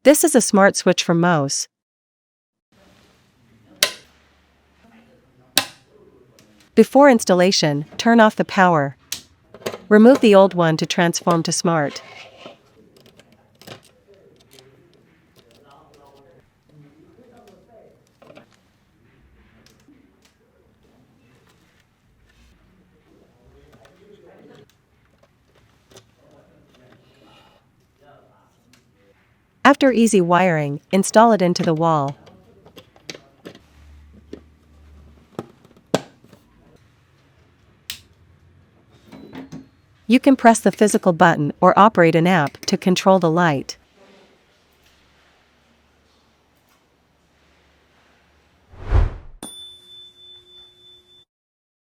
This is a smart switch from MOES. Before installation, turn off the power. Remove the old one to transform to smart. After easy wiring, install it into the wall. You can press the physical button or operate an app to control the light.